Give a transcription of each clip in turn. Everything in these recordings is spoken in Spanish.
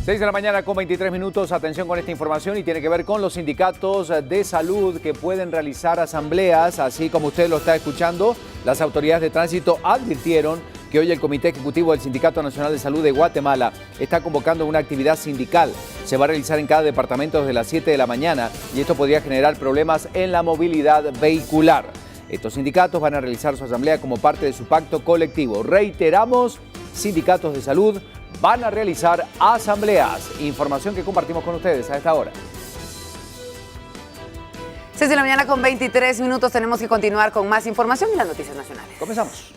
6 de la mañana con 23 minutos. Atención con esta información y tiene que ver con los sindicatos de salud que pueden realizar asambleas. Así como usted lo está escuchando, las autoridades de tránsito advirtieron que hoy el Comité Ejecutivo del Sindicato Nacional de Salud de Guatemala está convocando una actividad sindical. Se va a realizar en cada departamento desde las 7 de la mañana y esto podría generar problemas en la movilidad vehicular. Estos sindicatos van a realizar su asamblea como parte de su pacto colectivo. Reiteramos, sindicatos de salud van a realizar asambleas. Información que compartimos con ustedes a esta hora. 6 de la mañana con 23 minutos. Tenemos que continuar con más información en las noticias nacionales. Comenzamos.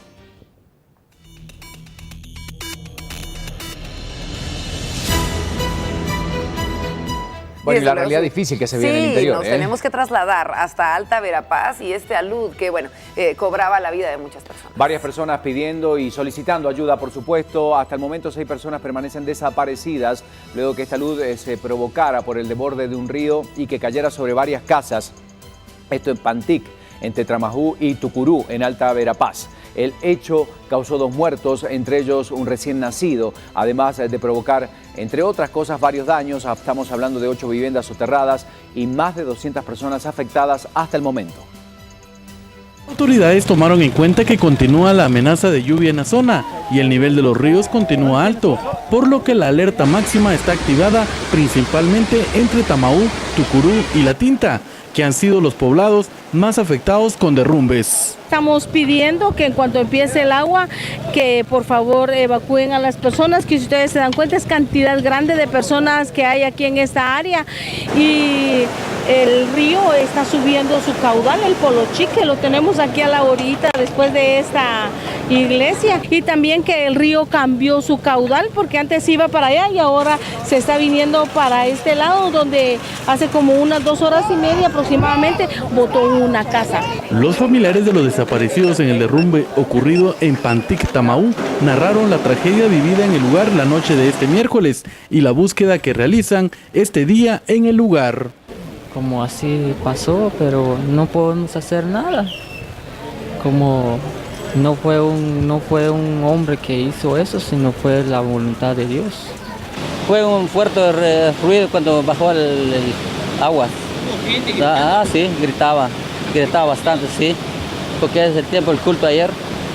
Bueno, y la realidad difícil que se vive en el interior. Nos tenemos que trasladar hasta Alta Verapaz y este alud que, cobraba la vida de muchas personas. Varias personas pidiendo y solicitando ayuda, por supuesto. Hasta el momento 6 personas permanecen desaparecidas luego que esta alud se provocara por el desborde de un río y que cayera sobre varias casas. Esto en Pantic, entre Tramajú y Tucurú, en Alta Verapaz. El hecho causó 2 muertos, entre ellos un recién nacido, además de provocar, entre otras cosas, varios daños. Estamos hablando de 8 viviendas soterradas y más de 200 personas afectadas hasta el momento. Autoridades tomaron en cuenta que continúa la amenaza de lluvia en la zona y el nivel de los ríos continúa alto, por lo que la alerta máxima está activada principalmente entre Tamaú, Tucurú y La Tinta, que han sido los poblados más afectados con derrumbes. Estamos pidiendo que en cuanto empiece el agua, que por favor evacúen a las personas, que si ustedes se dan cuenta es cantidad grande de personas que hay aquí en esta área y el río está subiendo su caudal, el Polochique, lo tenemos aquí a la orilla después de esta iglesia, y también que el río cambió su caudal porque antes iba para allá y ahora se está viniendo para este lado, donde hace como unas 2 horas y media aproximadamente botó una casa. Los familiares de los desaparecidos en el derrumbe ocurrido en Pantic, Tamaú, narraron la tragedia vivida en el lugar la noche de este miércoles y la búsqueda que realizan este día en el lugar. Como así pasó, pero no podemos hacer nada. Como no fue un hombre que hizo eso, sino fue la voluntad de Dios. Fue un fuerte ruido cuando bajó el agua. Sí, gritaba bastante, sí. Porque es el tiempo, el culto ayer,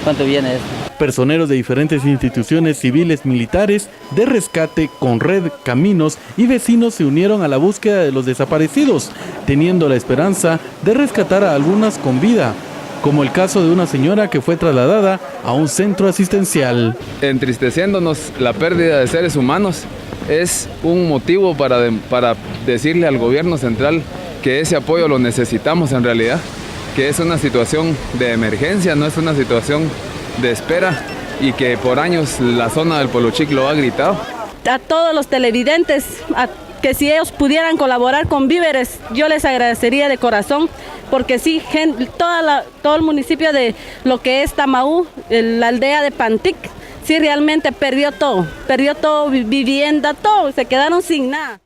cuando viene esto. Personeros de diferentes instituciones civiles, militares, de rescate, Conred, Caminos y vecinos se unieron a la búsqueda de los desaparecidos, teniendo la esperanza de rescatar a algunas con vida, como el caso de una señora que fue trasladada a un centro asistencial. Entristeciéndonos la pérdida de seres humanos es un motivo para decirle al gobierno central que ese apoyo lo necesitamos en realidad, que es una situación de emergencia, no es una situación de espera y que por años la zona del Polochic lo ha gritado. A todos los televidentes, que si ellos pudieran colaborar con víveres, yo les agradecería de corazón, porque sí, todo el municipio de lo que es Tamaú, la aldea de Pantic, sí realmente perdió todo, vivienda, todo, se quedaron sin nada.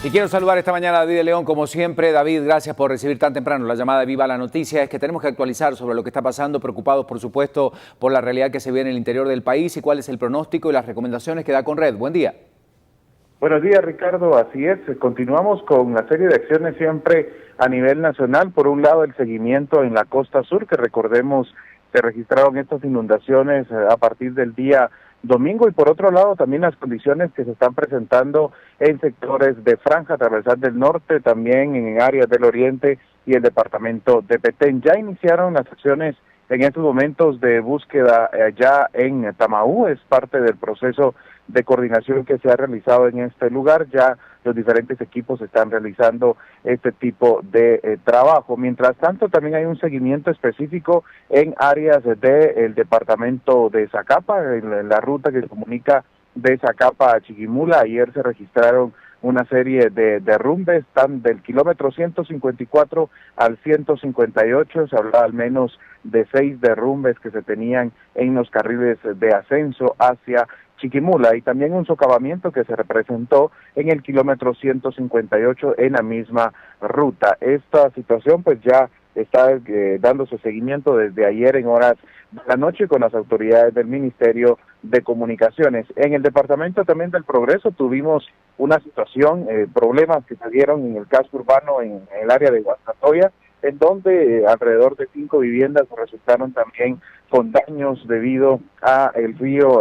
Y quiero saludar esta mañana a David de León, como siempre. David, gracias por recibir tan temprano la llamada de Viva la Noticia. Es que tenemos que actualizar sobre lo que está pasando, preocupados, por supuesto, por la realidad que se ve en el interior del país y cuál es el pronóstico y las recomendaciones que da Conred. Buen día. Buenos días, Ricardo. Así es, continuamos con la serie de acciones siempre a nivel nacional. Por un lado, el seguimiento en la costa sur, que recordemos se registraron estas inundaciones a partir del día domingo, y por otro lado también las condiciones que se están presentando en sectores de Franja Transversal del Norte, también en áreas del Oriente y el departamento de Petén. Ya iniciaron las acciones en estos momentos de búsqueda ya en Tamaú, es parte del proceso de coordinación que se ha realizado en este lugar. Ya los diferentes equipos están realizando este tipo de trabajo. Mientras tanto, también hay un seguimiento específico en áreas del departamento de Zacapa, en la ruta que comunica de Zacapa a Chiquimula. Ayer se registraron una serie de derrumbes, están del kilómetro 154 al 158, se hablaba al menos de 6 derrumbes que se tenían en los carriles de ascenso hacia Chiquimula, y también un socavamiento que se representó en el kilómetro 158 en la misma ruta. Esta situación pues ya está dándose seguimiento desde ayer en horas de la noche con las autoridades del Ministerio de Comunicaciones. En el departamento también del Progreso tuvimos una situación, problemas que se dieron en el casco urbano en el área de Guastatoya, en donde alrededor de 5 viviendas resultaron también con daños debido a el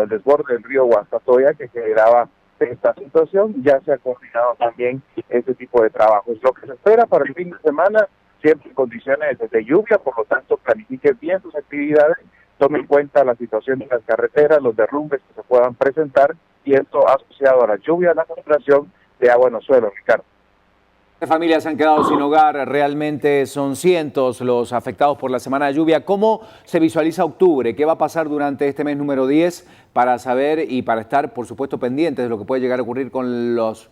desborde del río Guastatoya que generaba esta situación. Ya se ha coordinado también este tipo de trabajos. Lo que se espera para el fin de semana, siempre en condiciones de lluvia, por lo tanto planifique bien sus actividades, tome en cuenta la situación de las carreteras, los derrumbes que se puedan presentar, y esto asociado a la lluvia, a la filtración de agua en los suelos, Ricardo. Familias se han quedado sin hogar, realmente son cientos los afectados por la semana de lluvia. ¿Cómo se visualiza octubre? ¿Qué va a pasar durante este mes número 10 para saber y para estar, por supuesto, pendientes de lo que puede llegar a ocurrir con los,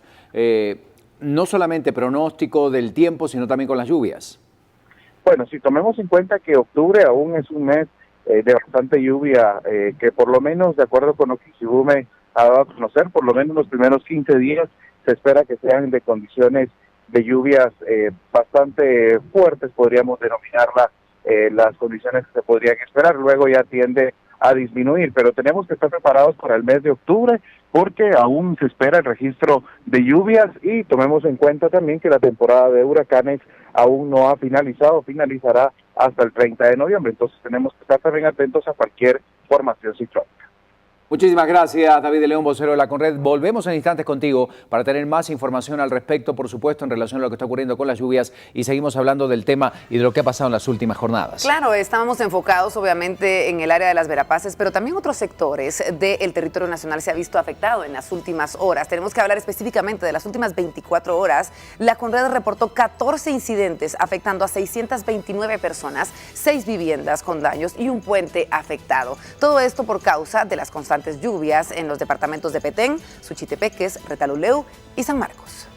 no solamente pronóstico del tiempo, sino también con las lluvias? Bueno, si tomemos en cuenta que octubre aún es un mes de bastante lluvia, que por lo menos, de acuerdo con lo que Xibume ha dado a conocer, por lo menos los primeros 15 días se espera que sean de condiciones de lluvias bastante fuertes, podríamos denominarla, las condiciones que se podrían esperar. Luego ya tiende a disminuir, pero tenemos que estar preparados para el mes de octubre porque aún se espera el registro de lluvias, y tomemos en cuenta también que la temporada de huracanes aún no ha finalizado, finalizará hasta el 30 de noviembre, entonces tenemos que estar también atentos a cualquier formación ciclónica. Muchísimas gracias, David de León, vocero de la Conred. Volvemos en instantes contigo para tener más información al respecto, por supuesto, en relación a lo que está ocurriendo con las lluvias, y seguimos hablando del tema y de lo que ha pasado en las últimas jornadas. Claro, estábamos enfocados obviamente en el área de las Verapaces, pero también otros sectores del territorio nacional se ha visto afectado en las últimas horas. Tenemos que hablar específicamente de las últimas 24 horas. La Conred reportó 14 incidentes afectando a 629 personas, 6 viviendas con daños y un puente afectado. Todo esto por causa de las constantes lluvias en los departamentos de Petén, Suchitepeques, Retalhuleu y San Marcos.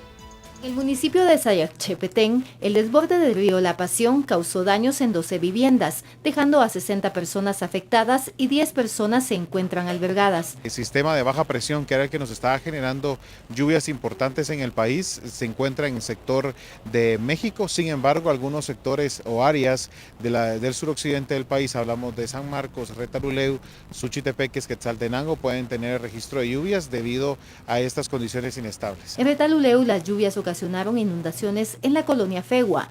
En el municipio de Sayacchepetén, el desborde del río La Pasión causó daños en 12 viviendas, dejando a 60 personas afectadas y 10 personas se encuentran albergadas. El sistema de baja presión, que era el que nos estaba generando lluvias importantes en el país, se encuentra en el sector de México. Sin embargo, algunos sectores o áreas del suroccidente del país, hablamos de San Marcos, Retalhuleu, Suchitepeques, Quetzaltenango, pueden tener registro de lluvias debido a estas condiciones inestables. En Retalhuleu, las lluvias ocasionaron inundaciones en la colonia Fegua,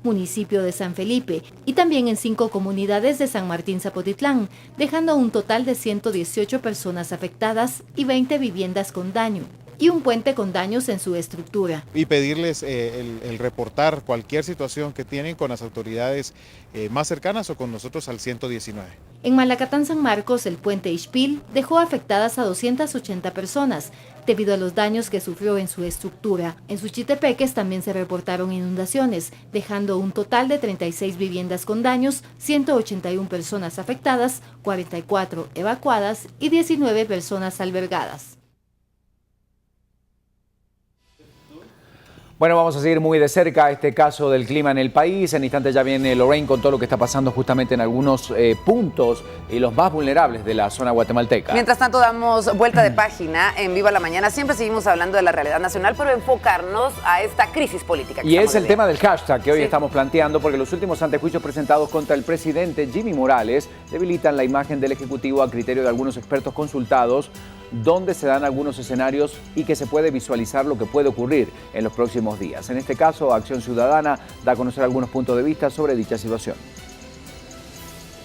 municipio de San Felipe, y también en 5 comunidades de San Martín Zapotitlán, dejando un total de 118 personas afectadas y 20 viviendas con daño, y un puente con daños en su estructura. Y pedirles el reportar cualquier situación que tienen con las autoridades más cercanas o con nosotros al 119. En Malacatán, San Marcos, el puente Ixpil dejó afectadas a 280 personas, debido a los daños que sufrió en su estructura. En Suchitepeques también se reportaron inundaciones, dejando un total de 36 viviendas con daños, 181 personas afectadas, 44 evacuadas y 19 personas albergadas. Bueno, vamos a seguir muy de cerca este caso del clima en el país. En instantes ya viene Lorraine con todo lo que está pasando justamente en algunos puntos y los más vulnerables de la zona guatemalteca. Mientras tanto, damos vuelta de página en Viva la Mañana. Siempre seguimos hablando de la realidad nacional, pero enfocarnos a esta crisis política. Y es el tema del hashtag que hoy estamos planteando, porque los últimos antejuicios presentados contra el presidente Jimmy Morales debilitan la imagen del Ejecutivo a criterio de algunos expertos consultados, donde se dan algunos escenarios y que se puede visualizar lo que puede ocurrir en los próximos días. En este caso, Acción Ciudadana da a conocer algunos puntos de vista sobre dicha situación.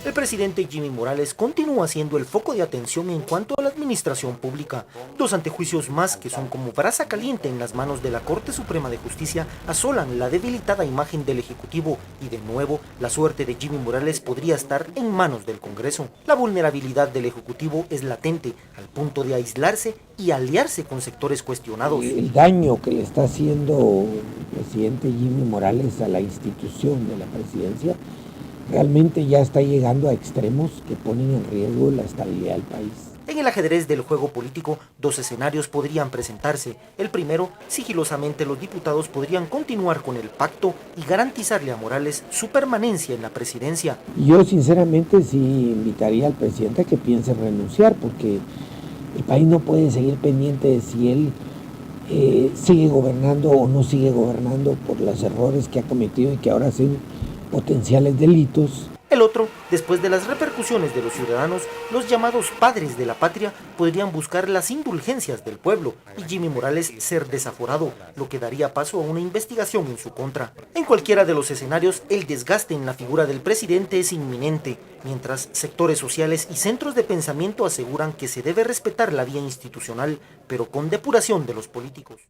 El presidente Jimmy Morales continúa siendo el foco de atención en cuanto a la administración pública. 2 antejuicios más, que son como brasa caliente en las manos de la Corte Suprema de Justicia, asolan la debilitada imagen del Ejecutivo y de nuevo la suerte de Jimmy Morales podría estar en manos del Congreso. La vulnerabilidad del Ejecutivo es latente al punto de aislarse y aliarse con sectores cuestionados. El daño que le está haciendo el presidente Jimmy Morales a la institución de la presidencia realmente ya está llegando a extremos que ponen en riesgo la estabilidad del país. En el ajedrez del juego político, 2 escenarios podrían presentarse. El primero, sigilosamente los diputados podrían continuar con el pacto y garantizarle a Morales su permanencia en la presidencia. Yo sinceramente sí invitaría al presidente a que piense renunciar, porque el país no puede seguir pendiente de si él sigue gobernando o no sigue gobernando por los errores que ha cometido y que ahora son potenciales delitos. El otro, después de las repercusiones de los ciudadanos, los llamados padres de la patria podrían buscar las indulgencias del pueblo y Jimmy Morales ser desaforado, lo que daría paso a una investigación en su contra. En cualquiera de los escenarios, el desgaste en la figura del presidente es inminente, mientras sectores sociales y centros de pensamiento aseguran que se debe respetar la vía institucional, pero con depuración de los políticos.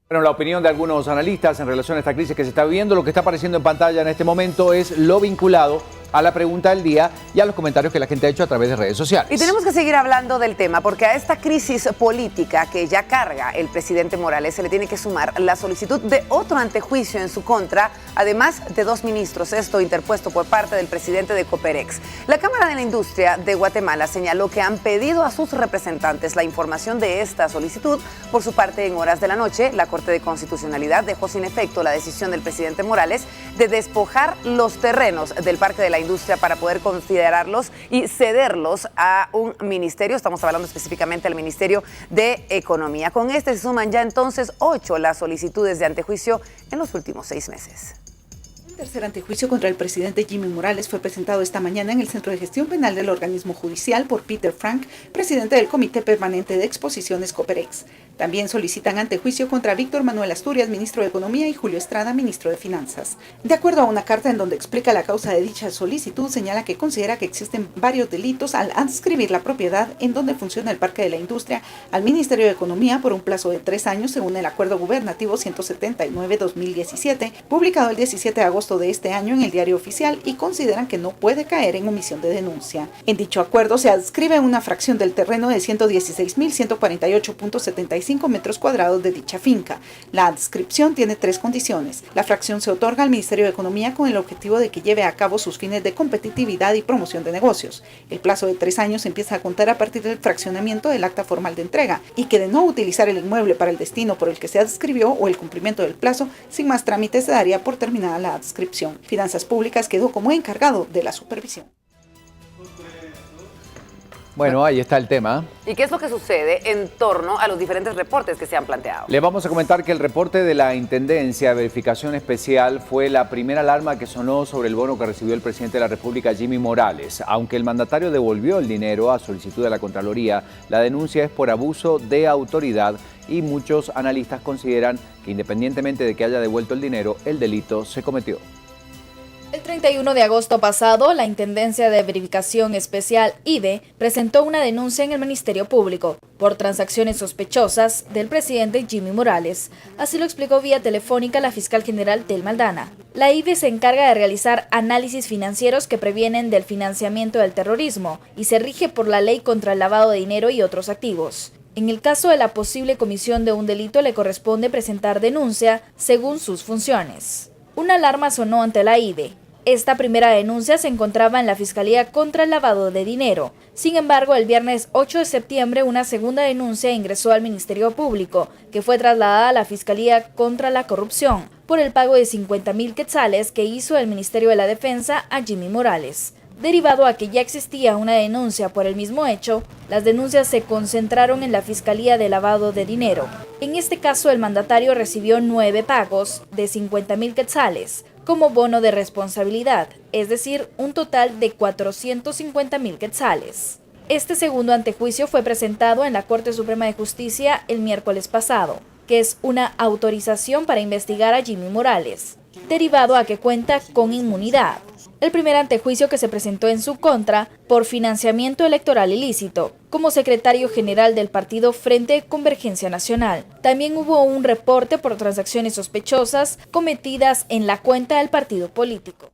Bueno, la opinión de algunos analistas en relación a esta crisis que se está viviendo, lo que está apareciendo en pantalla en este momento es lo vinculado a la pregunta del día y a los comentarios que la gente ha hecho a través de redes sociales. Y tenemos que seguir hablando del tema porque a esta crisis política que ya carga el presidente Morales se le tiene que sumar la solicitud de otro antejuicio en su contra, además de 2 ministros, esto interpuesto por parte del presidente de Coperex. La Cámara de la Industria de Guatemala señaló que han pedido a sus representantes la información de esta solicitud. Por su parte, en horas de la noche, la Corte de Constitucionalidad dejó sin efecto la decisión del presidente Morales de despojar los terrenos del Parque de la Industria para poder considerarlos y cederlos a un ministerio. Estamos hablando específicamente del Ministerio de Economía. Con este se suman ya entonces 8 las solicitudes de antejuicio en los últimos 6 meses. El tercer antejuicio contra el presidente Jimmy Morales fue presentado esta mañana en el Centro de Gestión Penal del organismo judicial por Peter Frank, presidente del Comité Permanente de Exposiciones Coperex. También solicitan antejuicio contra Víctor Manuel Asturias, ministro de Economía, y Julio Estrada, ministro de Finanzas. De acuerdo a una carta en donde explica la causa de dicha solicitud, señala que considera que existen varios delitos al adscribir la propiedad en donde funciona el Parque de la Industria al Ministerio de Economía por un plazo de 3 años, según el Acuerdo Gubernativo 179-2017, publicado el 17 de agosto de este año en el Diario Oficial, y consideran que no puede caer en omisión de denuncia. En dicho acuerdo se adscribe una fracción del terreno de 116.148.75 metros cuadrados de dicha finca. La adscripción tiene 3 condiciones. La fracción se otorga al Ministerio de Economía con el objetivo de que lleve a cabo sus fines de competitividad y promoción de negocios. El plazo de 3 años empieza a contar a partir del fraccionamiento del acta formal de entrega, y que de no utilizar el inmueble para el destino por el que se adscribió o el cumplimiento del plazo, sin más trámites se daría por terminada la adscripción. Finanzas Públicas quedó como encargado de la supervisión. Bueno, ahí está el tema. ¿Y qué es lo que sucede en torno a los diferentes reportes que se han planteado? Le vamos a comentar que el reporte de la Intendencia de Verificación Especial fue la primera alarma que sonó sobre el bono que recibió el presidente de la República, Jimmy Morales. Aunque el mandatario devolvió el dinero a solicitud de la Contraloría, la denuncia es por abuso de autoridad y muchos analistas consideran que independientemente de que haya devuelto el dinero, el delito se cometió. El 31 de agosto pasado, la Intendencia de Verificación Especial, IVE, presentó una denuncia en el Ministerio Público por transacciones sospechosas del presidente Jimmy Morales. Así lo explicó vía telefónica la fiscal general Telma Aldana. La IVE se encarga de realizar análisis financieros que previenen del financiamiento del terrorismo y se rige por la Ley contra el Lavado de Dinero y otros activos. En el caso de la posible comisión de un delito, le corresponde presentar denuncia según sus funciones. Una alarma sonó ante la IVE. Esta primera denuncia se encontraba en la Fiscalía contra el Lavado de Dinero. Sin embargo, el viernes 8 de septiembre, una segunda denuncia ingresó al Ministerio Público, que fue trasladada a la Fiscalía contra la Corrupción, por el pago de 50,000 quetzales que hizo el Ministerio de la Defensa a Jimmy Morales. Derivado a que ya existía una denuncia por el mismo hecho, las denuncias se concentraron en la Fiscalía de Lavado de Dinero. En este caso, el mandatario recibió 9 pagos de 50,000 quetzales como bono de responsabilidad, es decir, un total de 450,000 quetzales. Este segundo antejuicio fue presentado en la Corte Suprema de Justicia el miércoles pasado, que es una autorización para investigar a Jimmy Morales, derivado a que cuenta con inmunidad. El primer antejuicio que se presentó en su contra por financiamiento electoral ilícito, como secretario general del partido Frente Convergencia Nacional. También hubo un reporte por transacciones sospechosas cometidas en la cuenta del partido político.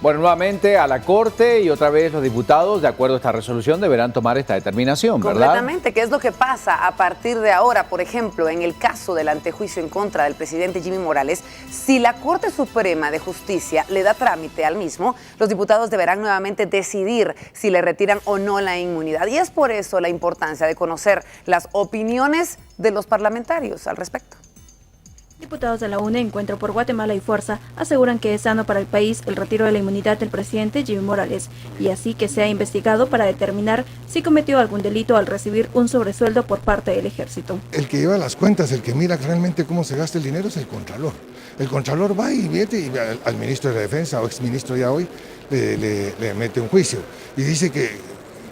Bueno, nuevamente a la Corte y otra vez los diputados, de acuerdo a esta resolución, deberán tomar esta determinación, ¿verdad? Completamente. ¿Qué es lo que pasa a partir de ahora? Por ejemplo, en el caso del antejuicio en contra del presidente Jimmy Morales, si la Corte Suprema de Justicia le da trámite al mismo, los diputados deberán nuevamente decidir si le retiran o no la inmunidad. Y es por eso la importancia de conocer las opiniones de los parlamentarios al respecto. Diputados de la UNE, Encuentro por Guatemala y Fuerza aseguran que es sano para el país el retiro de la inmunidad del presidente Jimmy Morales y así que sea investigado para determinar si cometió algún delito al recibir un sobresueldo por parte del ejército. El que lleva las cuentas, el que mira realmente cómo se gasta el dinero es el Contralor. El Contralor va y mete y al ministro de la Defensa o exministro ya hoy le mete un juicio y dice que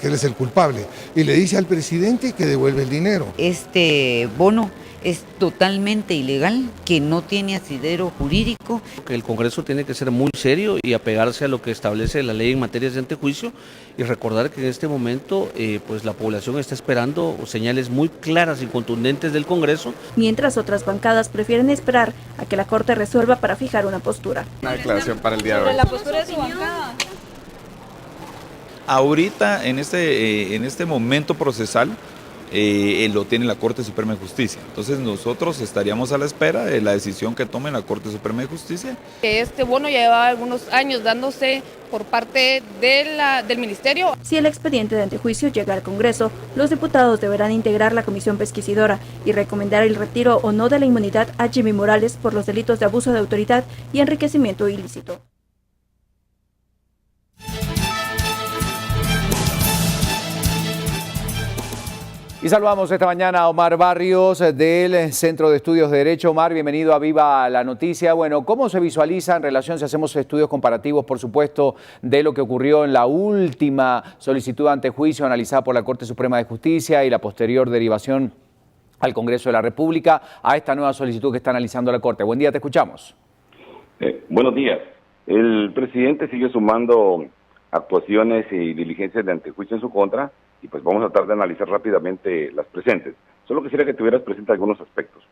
él es el culpable y le dice al presidente que devuelve el dinero. Este bono es totalmente ilegal, que no tiene asidero jurídico. El Congreso tiene que ser muy serio y apegarse a lo que establece la ley en materias de antejuicio y recordar que en este momento pues la población está esperando señales muy claras y contundentes del Congreso. Mientras otras bancadas prefieren esperar a que la Corte resuelva para fijar una postura. Una declaración para el día de hoy. ¿Sobre la postura de su bancada? Ahorita, en este momento procesal, lo tiene la Corte Suprema de Justicia. Entonces nosotros estaríamos a la espera de la decisión que tome la Corte Suprema de Justicia. Este bono ya llevaba algunos años dándose por parte del Ministerio. Si el expediente de antejuicio llega al Congreso, los diputados deberán integrar la comisión pesquisidora y recomendar el retiro o no de la inmunidad a Jimmy Morales por los delitos de abuso de autoridad y enriquecimiento ilícito. Y saludamos esta mañana a Omar Barrios del Centro de Estudios de Derecho. Omar, bienvenido a Viva la Noticia. Bueno, ¿cómo se visualiza en relación, si hacemos estudios comparativos, por supuesto, de lo que ocurrió en la última solicitud de antejuicio analizada por la Corte Suprema de Justicia y la posterior derivación al Congreso de la República, a esta nueva solicitud que está analizando la Corte? Buen día, te escuchamos. Buenos días. El presidente sigue sumando actuaciones y diligencias de antejuicio en su contra, y pues vamos a tratar de analizar rápidamente las presentes. Solo quisiera que tuvieras presente algunos aspectos.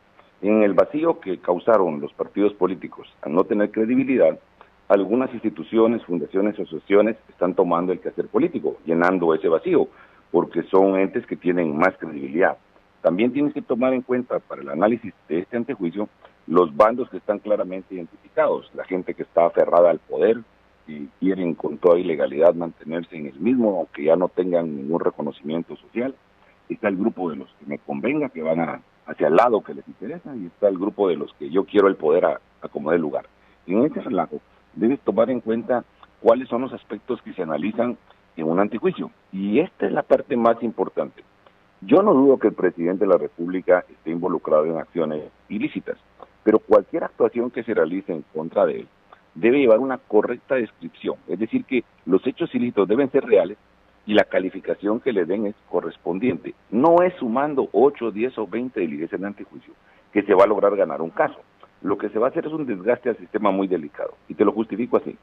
En el vacío que causaron los partidos políticos al no tener credibilidad, algunas instituciones, fundaciones, asociaciones están tomando el quehacer político, llenando ese vacío, porque son entes que tienen más credibilidad. También tienes que tomar en cuenta para el análisis de este antejuicio los bandos que están claramente identificados, la gente que está aferrada al poder, y quieren con toda ilegalidad mantenerse en el mismo, aunque ya no tengan ningún reconocimiento social. Está el grupo de los que me convenga, que van hacia el lado que les interesa, y está el grupo de los que yo quiero el poder a como dé lugar. En ese relajo debes tomar en cuenta cuáles son los aspectos que se analizan en un antejuicio, y esta es la parte más importante. Yo no dudo que el presidente de la República esté involucrado en acciones ilícitas, pero cualquier actuación que se realice en contra de él debe llevar una correcta descripción, es decir, que los hechos ilícitos deben ser reales y la calificación que le den es correspondiente. No es sumando 8, 10 o 20 diligencias de antejuicio que se va a lograr ganar un caso. Lo que se va a hacer es un desgaste al sistema muy delicado, y te lo justifico así.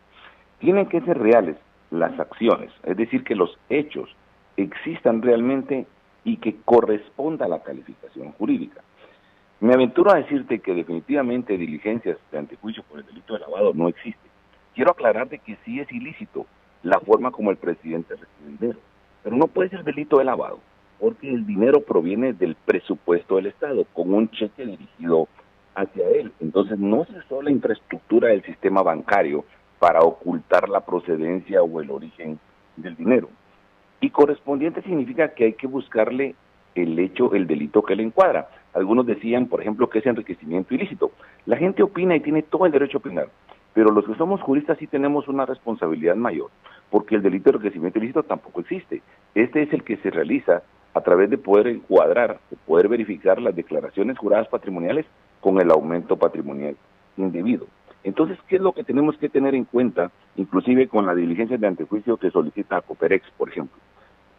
Tienen que ser reales las acciones, es decir, que los hechos existan realmente y que corresponda a la calificación jurídica. Me aventuro a decirte que definitivamente diligencias de antejuicio por el delito de lavado no existe. Quiero aclararte que sí es ilícito la forma como el presidente recibe el dinero, pero no puede ser delito de lavado, porque el dinero proviene del presupuesto del Estado, con un cheque dirigido hacia él. Entonces no se usó la infraestructura del sistema bancario para ocultar la procedencia o el origen del dinero. Y correspondiente significa que hay que buscarle el delito que le encuadra. Algunos decían, por ejemplo, que es enriquecimiento ilícito. La gente opina y tiene todo el derecho a opinar, pero los que somos juristas sí tenemos una responsabilidad mayor, porque el delito de enriquecimiento ilícito tampoco existe. Este es el que se realiza a través de poder encuadrar o poder verificar las declaraciones juradas patrimoniales con el aumento patrimonial indebido. Entonces, ¿qué es lo que tenemos que tener en cuenta, inclusive con las diligencias de antejuicio que solicita Coperex, por ejemplo?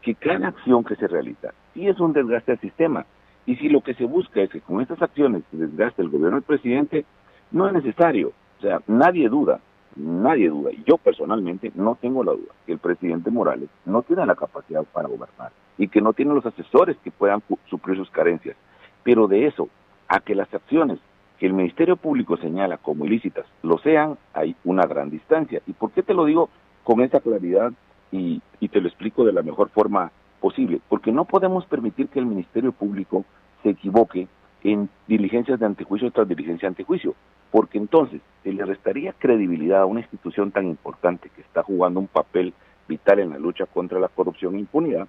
Que cada acción que se realiza sí es un desgaste al sistema, y si lo que se busca es que con estas acciones se desgaste el gobierno del presidente, no es necesario. O sea, nadie duda, y yo personalmente no tengo la duda, que el presidente Morales no tiene la capacidad para gobernar, y que no tiene los asesores que puedan suplir sus carencias. Pero de eso, a que las acciones que el Ministerio Público señala como ilícitas lo sean, hay una gran distancia. ¿Y por qué te lo digo con esa claridad? Y te lo explico de la mejor forma posible, porque no podemos permitir que el Ministerio Público se equivoque en diligencias de antejuicio tras diligencia de antejuicio, porque entonces se le restaría credibilidad a una institución tan importante que está jugando un papel vital en la lucha contra la corrupción e impunidad,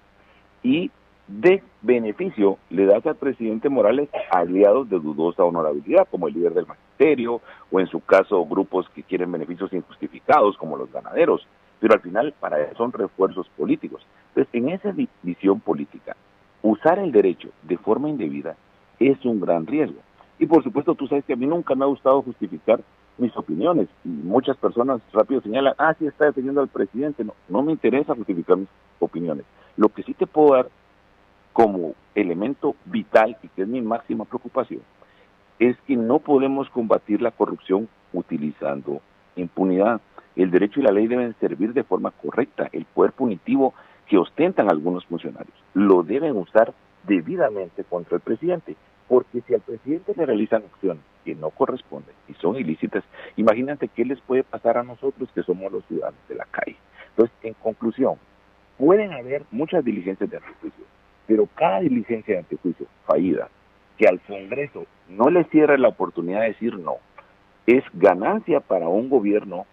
y de beneficio le das al presidente Morales aliados de dudosa honorabilidad, como el líder del magisterio, o en su caso grupos que quieren beneficios injustificados, como los ganaderos, pero al final para eso son refuerzos políticos. Entonces, en esa visión política, usar el derecho de forma indebida es un gran riesgo. Y por supuesto, tú sabes que a mí nunca me ha gustado justificar mis opiniones, y muchas personas rápido señalan, sí está defendiendo al presidente. No me interesa justificar mis opiniones. Lo que sí te puedo dar como elemento vital, y que es mi máxima preocupación, es que no podemos combatir la corrupción utilizando impunidad. El derecho y la ley deben servir de forma correcta. El poder punitivo que ostentan algunos funcionarios lo deben usar debidamente contra el presidente, porque si al presidente le realizan acciones que no corresponden y son ilícitas, imagínate qué les puede pasar a nosotros que somos los ciudadanos de la calle. Entonces, en conclusión, pueden haber muchas diligencias de antejuicio, pero cada diligencia de antejuicio fallida, que al Congreso no le cierre la oportunidad de decir no, es ganancia para un gobierno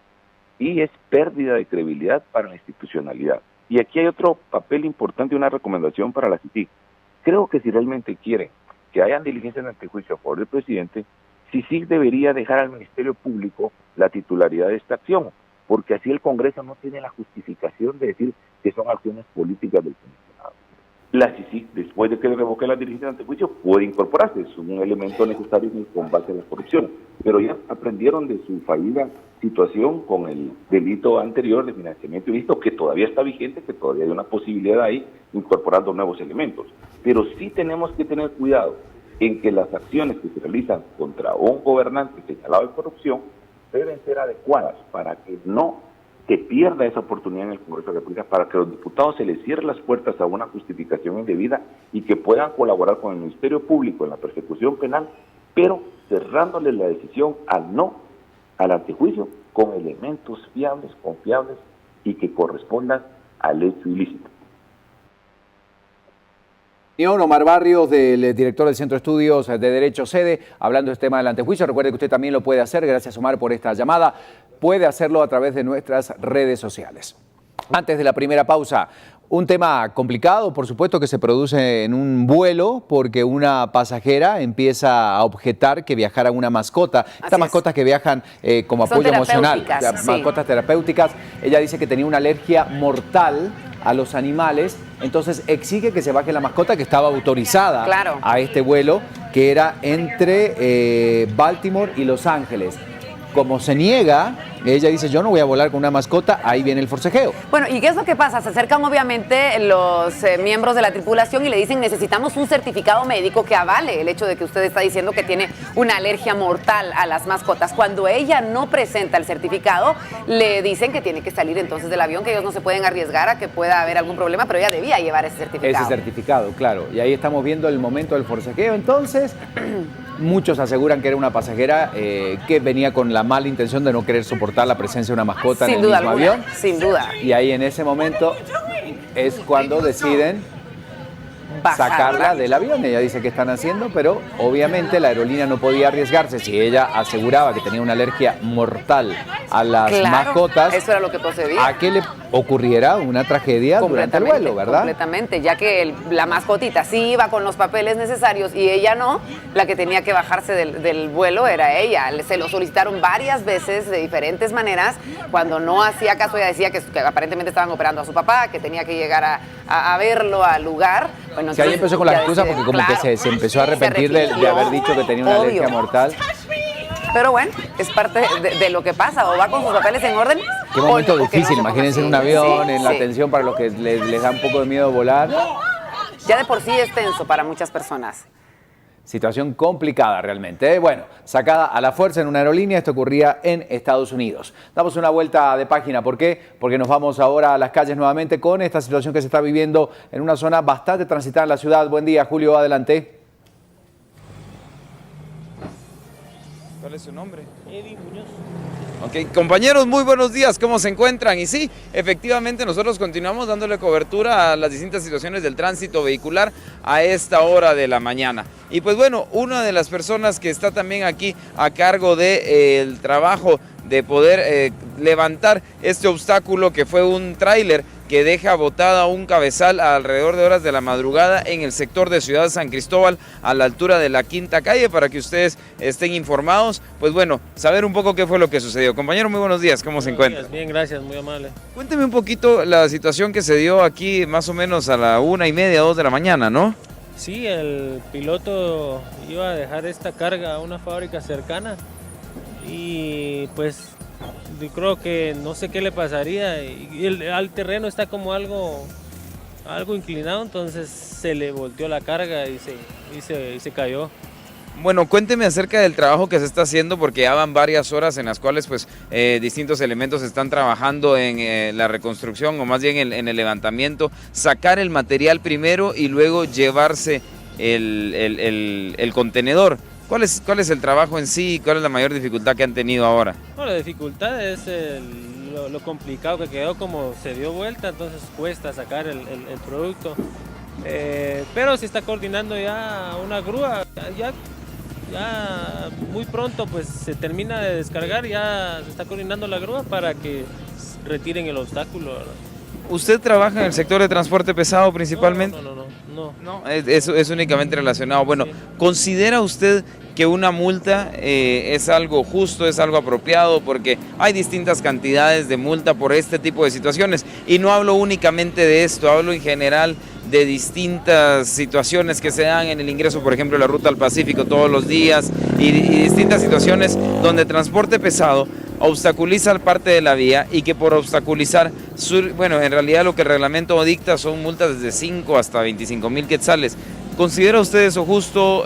y es pérdida de credibilidad para la institucionalidad. Y aquí hay otro papel importante, una recomendación para la CICIG. Creo que si realmente quieren que hayan diligencias de antejuicio a favor del presidente, CICIG debería dejar al Ministerio Público la titularidad de esta acción, porque así el Congreso no tiene la justificación de decir que son acciones políticas del comisionado. La CICIG, después de que le revoque la diligencia de antejuicio, puede incorporarse, es un elemento necesario en el combate a la corrupción, pero ya aprendieron de su fallida situación con el delito anterior de financiamiento ilícito, que todavía está vigente, que todavía hay una posibilidad ahí, incorporando nuevos elementos. Pero sí tenemos que tener cuidado en que las acciones que se realizan contra un gobernante señalado de corrupción deben ser adecuadas para que no se pierda esa oportunidad en el Congreso de la República, para que a los diputados se les cierren las puertas a una justificación indebida y que puedan colaborar con el Ministerio Público en la persecución penal, pero cerrándoles la decisión al no al antejuicio con elementos fiables, confiables y que correspondan al hecho ilícito. Omar Barrios, del director del Centro de Estudios de Derecho Sede, hablando de este tema del antejuicio. Recuerde que usted también lo puede hacer. Gracias, Omar, por esta llamada. Puede hacerlo a través de nuestras redes sociales. Antes de la primera pausa, un tema complicado, por supuesto, que se produce en un vuelo porque una pasajera empieza a objetar que viajara una mascota. Estas mascotas que viajan como apoyo emocional, mascotas terapéuticas. Ella dice que tenía una alergia mortal a los animales, entonces exige que se baje la mascota que estaba autorizada a este vuelo, que era entre Baltimore y Los Ángeles. Como se niega, ella dice, yo no voy a volar con una mascota, ahí viene el forcejeo. Bueno, ¿y qué es lo que pasa? Se acercan obviamente los miembros de la tripulación y le dicen, necesitamos un certificado médico que avale el hecho de que usted está diciendo que tiene una alergia mortal a las mascotas. Cuando ella no presenta el certificado, le dicen que tiene que salir entonces del avión, que ellos no se pueden arriesgar a que pueda haber algún problema, pero ella debía llevar ese certificado. Ese certificado, claro. Y ahí estamos viendo el momento del forcejeo. Entonces, muchos aseguran que era una pasajera que venía con la mala intención de no querer soportar la presencia de una mascota en el mismo avión. Sin duda. Y ahí en ese momento es cuando deciden sacarla del avión. Ella dice que están haciendo, pero obviamente la aerolínea no podía arriesgarse si ella aseguraba que tenía una alergia mortal a las mascotas. Eso era lo que procedía. A que le ocurriera una tragedia durante el vuelo, ¿verdad? Completamente, ya que la mascotita sí iba con los papeles necesarios y ella no, la que tenía que bajarse del vuelo era ella. Se lo solicitaron varias veces de diferentes maneras. Cuando no hacía caso, ella decía que aparentemente estaban operando a su papá, que tenía que llegar a verlo al lugar. Bueno, ahí empezó con la excusa porque como que se empezó a arrepentir de haber dicho que tenía una alergia mortal. Pero bueno, es parte de lo que pasa, o va con sus papeles en orden. Qué momento difícil, imagínense en un avión, en la atención para los que les da un poco de miedo volar. Ya de por sí es tenso para muchas personas. Situación complicada realmente. Bueno, sacada a la fuerza en una aerolínea, esto ocurría en Estados Unidos. Damos una vuelta de página, ¿por qué? Porque nos vamos ahora a las calles nuevamente con esta situación que se está viviendo en una zona bastante transitada en la ciudad. Buen día, Julio, adelante. ¿Cuál es su nombre? Eddie Muñoz. Ok, compañeros, muy buenos días, ¿cómo se encuentran? Y sí, efectivamente nosotros continuamos dándole cobertura a las distintas situaciones del tránsito vehicular a esta hora de la mañana. Y pues bueno, una de las personas que está también aquí a cargo del trabajo de poder levantar este obstáculo que fue un tráiler que deja botada un cabezal a alrededor de horas de la madrugada en el sector de Ciudad San Cristóbal, a la altura de la Quinta Calle, para que ustedes estén informados. Pues bueno, saber un poco qué fue lo que sucedió. Compañero, muy buenos días, ¿cómo se encuentra? Bien, gracias, muy amable. Cuénteme un poquito la situación que se dio aquí más o menos a la 1:30, 2 de la mañana, ¿no? Sí, el piloto iba a dejar esta carga a una fábrica cercana y pues yo creo que no sé qué le pasaría y el terreno está como algo inclinado, entonces se le volteó la carga y se cayó. Bueno, cuénteme acerca del trabajo que se está haciendo, porque ya van varias horas en las cuales pues distintos elementos están trabajando en la reconstrucción, o más bien en el levantamiento, sacar el material primero y luego llevarse el contenedor. ¿Cuál es el trabajo en sí y cuál es la mayor dificultad que han tenido ahora? No, la dificultad es lo complicado que quedó, como se dio vuelta, entonces cuesta sacar el producto. Pero se está coordinando ya una grúa, ya muy pronto pues se termina de descargar, ya se está coordinando la grúa para que retiren el obstáculo, ¿verdad? ¿Usted trabaja en el sector de transporte pesado principalmente? No. Es únicamente relacionado. Bueno, ¿considera usted que una multa es algo justo, es algo apropiado? Porque hay distintas cantidades de multa por este tipo de situaciones. Y no hablo únicamente de esto, hablo en general de distintas situaciones que se dan en el ingreso, por ejemplo, de la ruta al Pacífico todos los días y distintas situaciones donde transporte pesado obstaculiza parte de la vía y que por obstaculizar, bueno, en realidad lo que el reglamento dicta son multas desde 5 hasta 25,000 quetzales. ¿Considera usted eso justo,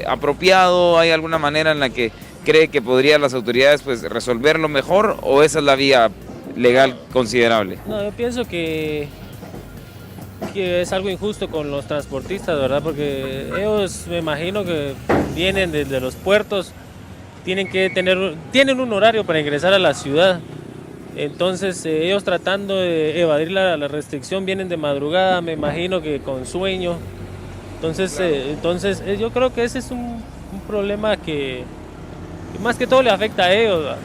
apropiado? ¿Hay alguna manera en la que cree que podrían las autoridades pues resolverlo mejor, o esa es la vía legal considerable? No, yo pienso que es algo injusto con los transportistas, ¿verdad? Porque ellos, me imagino que vienen desde los puertos, tienen un horario para ingresar a la ciudad. Entonces ellos tratando de evadir la restricción vienen de madrugada, me imagino que con sueño. Entonces yo creo que ese es un problema que más que todo le afecta a ellos, ¿verdad?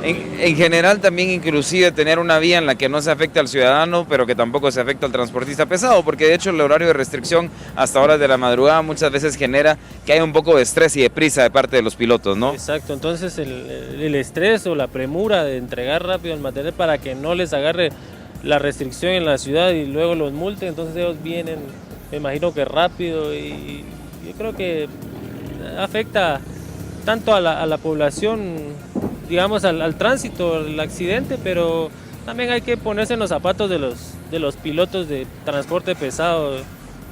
En general también inclusive tener una vía en la que no se afecte al ciudadano, pero que tampoco se afecta al transportista pesado, porque de hecho el horario de restricción hasta horas de la madrugada muchas veces genera que haya un poco de estrés y de prisa de parte de los pilotos, ¿no? Exacto, entonces el estrés o la premura de entregar rápido el material para que no les agarre la restricción en la ciudad y luego los multen, entonces ellos vienen, me imagino que rápido, y yo creo que afecta tanto a la población, digamos al tránsito, el accidente, pero también hay que ponerse en los zapatos de los pilotos de transporte pesado.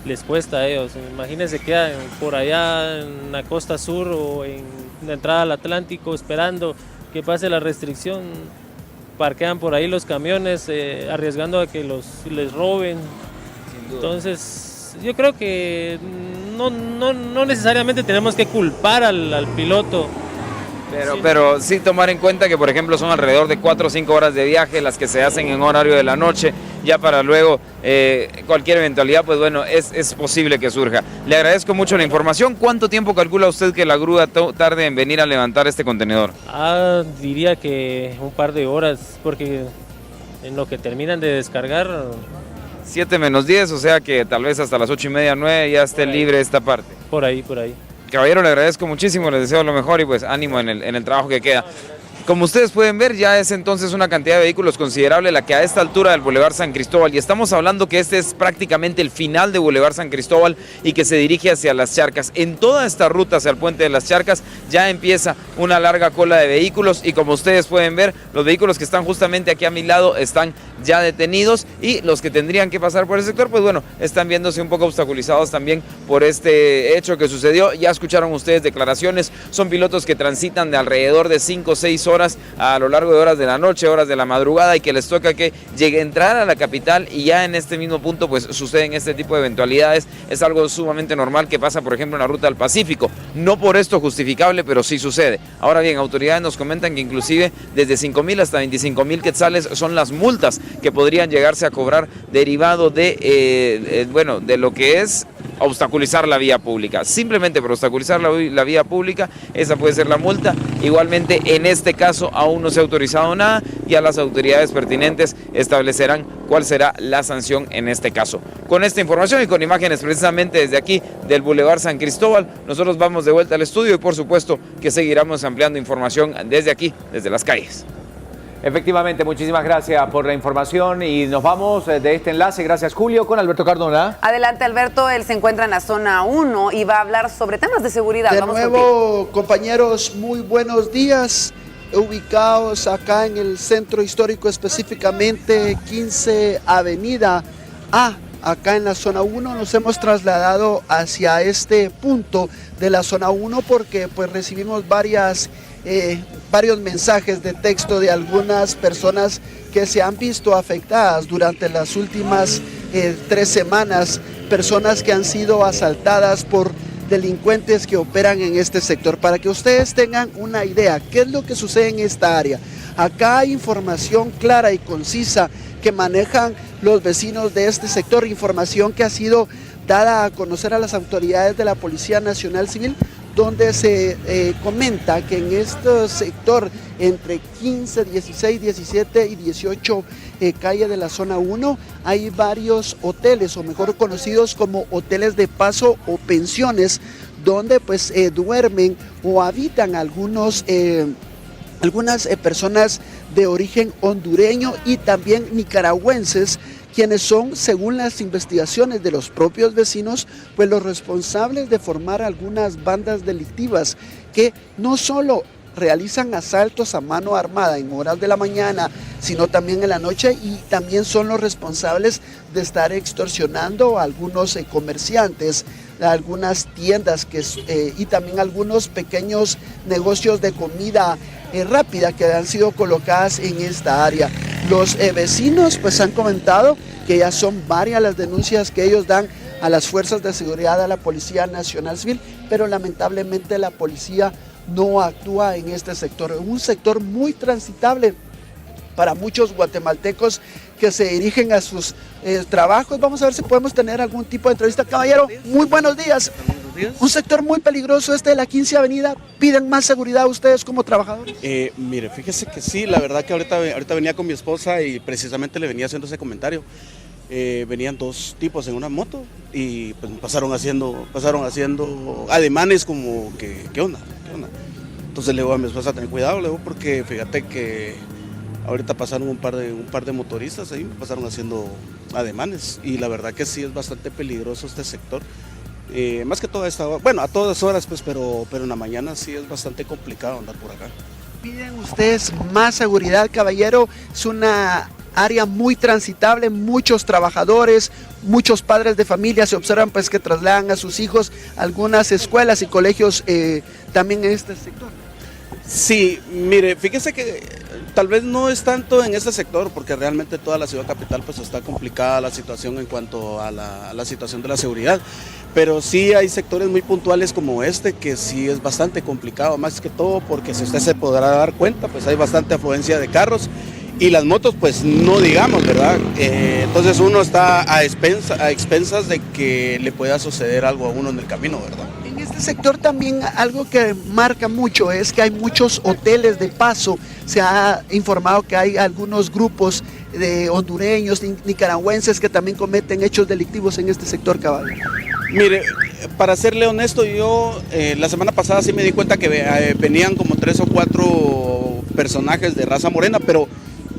Les cuesta a ellos, imagínense, quedan por allá en la costa sur o en la entrada al Atlántico esperando que pase la restricción, parquean por ahí los camiones arriesgando a que les roben. Entonces yo creo que no necesariamente tenemos que culpar al piloto. Pero sí tomar en cuenta que, por ejemplo, son alrededor de 4 o 5 horas de viaje las que se hacen en horario de la noche, ya para luego cualquier eventualidad, pues bueno, es posible que surja. Le agradezco mucho la información. ¿Cuánto tiempo calcula usted que la grúa tarde en venir a levantar este contenedor? Diría que un par de horas, porque en lo que terminan de descargar... 7 menos 10, o sea que tal vez hasta las 8:30, 9 ya esté libre esta parte. Por ahí. Caballero, le agradezco muchísimo, les deseo lo mejor y pues ánimo en el trabajo que queda. Como ustedes pueden ver, ya es entonces una cantidad de vehículos considerable la que a esta altura del Boulevard San Cristóbal, y estamos hablando que este es prácticamente el final de Boulevard San Cristóbal y que se dirige hacia Las Charcas. En toda esta ruta hacia el puente de Las Charcas ya empieza una larga cola de vehículos, y como ustedes pueden ver, los vehículos que están justamente aquí a mi lado están ya detenidos, y los que tendrían que pasar por el sector, pues bueno, están viéndose un poco obstaculizados también por este hecho que sucedió. Ya escucharon ustedes declaraciones, son pilotos que transitan de alrededor de 5 o 6 horas a lo largo de horas de la noche, horas de la madrugada, y que les toca que entrar a la capital, y ya en este mismo punto pues suceden este tipo de eventualidades. Es algo sumamente normal que pasa, por ejemplo, en la ruta al Pacífico, no por esto justificable, pero sí sucede. Ahora bien, autoridades nos comentan que inclusive desde 5,000 hasta 25,000 quetzales son las multas que podrían llegarse a cobrar derivado de lo que es obstaculizar la vía pública. Simplemente por obstaculizar la vía pública, esa puede ser la multa. Igualmente, en este caso aún no se ha autorizado nada, ya las autoridades pertinentes establecerán cuál será la sanción en este caso. Con esta información y con imágenes precisamente desde aquí del Boulevard San Cristóbal, nosotros vamos de vuelta al estudio y por supuesto que seguiremos ampliando información desde aquí, desde las calles. Efectivamente, muchísimas gracias por la información y nos vamos de este enlace. Gracias, Julio, con Alberto Cardona. Adelante, Alberto. Él se encuentra en la zona 1 y va a hablar sobre temas de seguridad. De Vamos nuevo, compañeros, muy buenos días. Ubicados acá en el centro histórico, específicamente 15 Avenida A, acá en la zona 1, nos hemos trasladado hacia este punto de la zona 1 porque pues recibimos varios mensajes de texto de algunas personas que se han visto afectadas durante las últimas 3 semanas, personas que han sido asaltadas por delincuentes que operan en este sector. Para que ustedes tengan una idea, ¿qué es lo que sucede en esta área? Acá hay información clara y concisa que manejan los vecinos de este sector, información que ha sido dada a conocer a las autoridades de la Policía Nacional Civil, donde se comenta que en este sector, entre 15, 16, 17 y 18 calle de la zona 1, hay varios hoteles, o mejor conocidos como hoteles de paso o pensiones, donde pues duermen o habitan algunas personas de origen hondureño y también nicaragüenses, quienes son, según las investigaciones de los propios vecinos, pues los responsables de formar algunas bandas delictivas que no solo realizan asaltos a mano armada en horas de la mañana, sino también en la noche, y también son los responsables de estar extorsionando a algunos comerciantes, a algunas tiendas y también algunos pequeños negocios de comida rápida que han sido colocadas en esta área. Los vecinos pues han comentado que ya son varias las denuncias que ellos dan a las fuerzas de seguridad, a la Policía Nacional Civil, pero lamentablemente la policía no actúa en este sector, un sector muy transitable para muchos guatemaltecos que se dirigen a sus trabajos. Vamos a ver si podemos tener algún tipo de entrevista. Caballero, muy buenos días. Un sector muy peligroso este de la 15 Avenida. ¿Piden más seguridad ustedes como trabajadores? Mire, fíjese que sí, la verdad que ahorita venía con mi esposa y precisamente le venía haciendo ese comentario. Venían 2 tipos en una moto y pues pasaron haciendo ademanes como que, ¿qué onda? Entonces le digo a mi esposa, ten cuidado, le digo, porque fíjate que ahorita pasaron un par de motoristas ahí, pasaron haciendo ademanes y la verdad que sí es bastante peligroso este sector. Más que todo a todas horas pues, pero en la mañana sí es bastante complicado andar por acá. ¿Piden ustedes más seguridad, caballero? Es una área muy transitable, muchos trabajadores, muchos padres de familia se observan pues que trasladan a sus hijos a algunas escuelas y colegios también en este sector. Sí, mire, fíjese que tal vez no es tanto en este sector, porque realmente toda la ciudad capital pues está complicada la situación en cuanto a la situación de la seguridad, pero sí hay sectores muy puntuales como este que sí es bastante complicado, más que todo porque si usted se podrá dar cuenta, pues hay bastante afluencia de carros y las motos pues no digamos, ¿verdad? Entonces uno está a expensas de que le pueda suceder algo a uno en el camino, ¿verdad? En este sector también algo que marca mucho es que hay muchos hoteles de paso. Se ha informado que hay algunos grupos de hondureños, nicaragüenses que también cometen hechos delictivos en este sector, caballero. Mire, para serle honesto, yo la semana pasada sí me di cuenta que venían como 3 o 4 personajes de raza morena, pero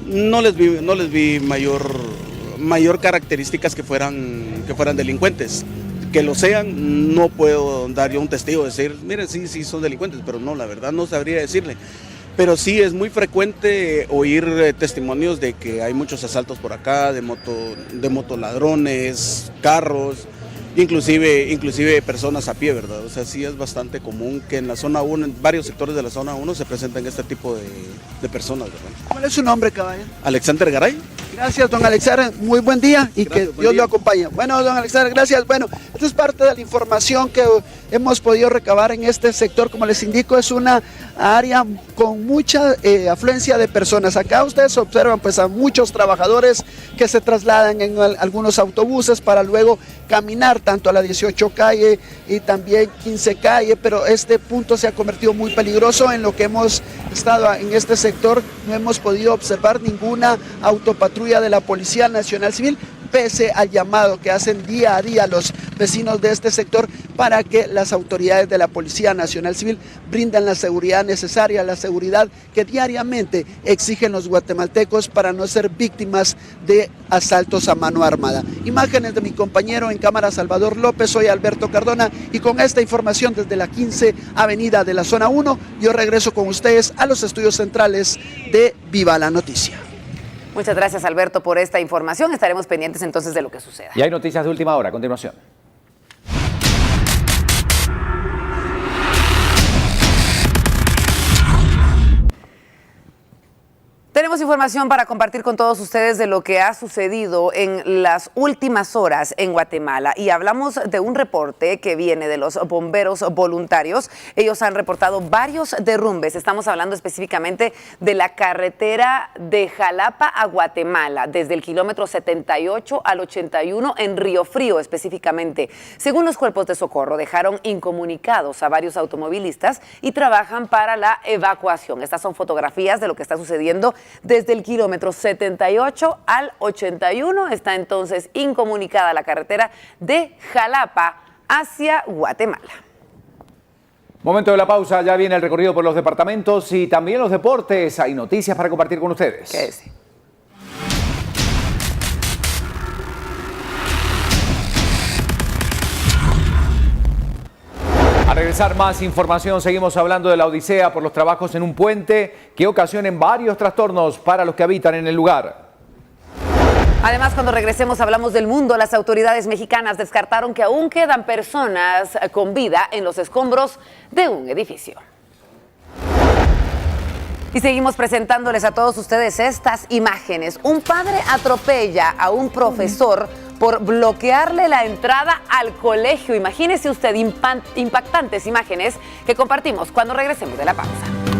no les vi mayor características que fueran delincuentes. Que lo sean, no puedo dar yo un testigo, decir, miren, sí son delincuentes, pero no, la verdad no sabría decirle. Pero sí es muy frecuente oír testimonios de que hay muchos asaltos por acá, de motoladrones, carros, inclusive personas a pie, ¿verdad? O sea, sí es bastante común que en la zona 1, en varios sectores de la zona 1 se presenten este tipo de personas, ¿verdad? ¿Cuál es su nombre, caballero? Alexander Garay. Gracias, don Alexander, muy buen día y gracias, que Dios lo acompañe. Bueno, don Alexander, gracias. Bueno, esta es parte de la información que hemos podido recabar en este sector. Como les indico, es una área con mucha afluencia de personas. Acá ustedes observan pues a muchos trabajadores que se trasladan en algunos autobuses para luego caminar tanto a la 18 calle y también 15 calle, pero este punto se ha convertido muy peligroso. En lo que hemos estado en este sector no hemos podido observar ninguna autopatrulla de la Policía Nacional Civil, pese al llamado que hacen día a día los vecinos de este sector para que las autoridades de la Policía Nacional Civil brindan la seguridad necesaria, la seguridad que diariamente exigen los guatemaltecos para no ser víctimas de asaltos a mano armada. Imágenes de mi compañero en cámara Salvador López, soy Alberto Cardona y con esta información desde la 15 Avenida de la Zona 1, yo regreso con ustedes a los estudios centrales de Viva la Noticia. Muchas gracias, Alberto, por esta información. Estaremos pendientes entonces de lo que suceda. Y hay noticias de última hora. A continuación. Tenemos información para compartir con todos ustedes de lo que ha sucedido en las últimas horas en Guatemala y hablamos de un reporte que viene de los bomberos voluntarios. Ellos han reportado varios derrumbes. Estamos hablando específicamente de la carretera de Jalapa a Guatemala, desde el kilómetro 78 al 81 en Río Frío específicamente. Según los cuerpos de socorro, dejaron incomunicados a varios automovilistas y trabajan para la evacuación. Estas son fotografías de lo que está sucediendo desde el kilómetro 78 al 81. Está entonces incomunicada la carretera de Jalapa hacia Guatemala. Momento de la pausa, ya viene el recorrido por los departamentos y también los deportes. Hay noticias para compartir con ustedes. Quédese. A regresar más información, seguimos hablando de la odisea por los trabajos en un puente que ocasionan varios trastornos para los que habitan en el lugar. Además, cuando regresemos hablamos del mundo. Las autoridades mexicanas descartaron que aún quedan personas con vida en los escombros de un edificio. Y seguimos presentándoles a todos ustedes estas imágenes. Un padre atropella a un profesor por bloquearle la entrada al colegio. Imagínese usted impactantes imágenes que compartimos cuando regresemos de la pausa.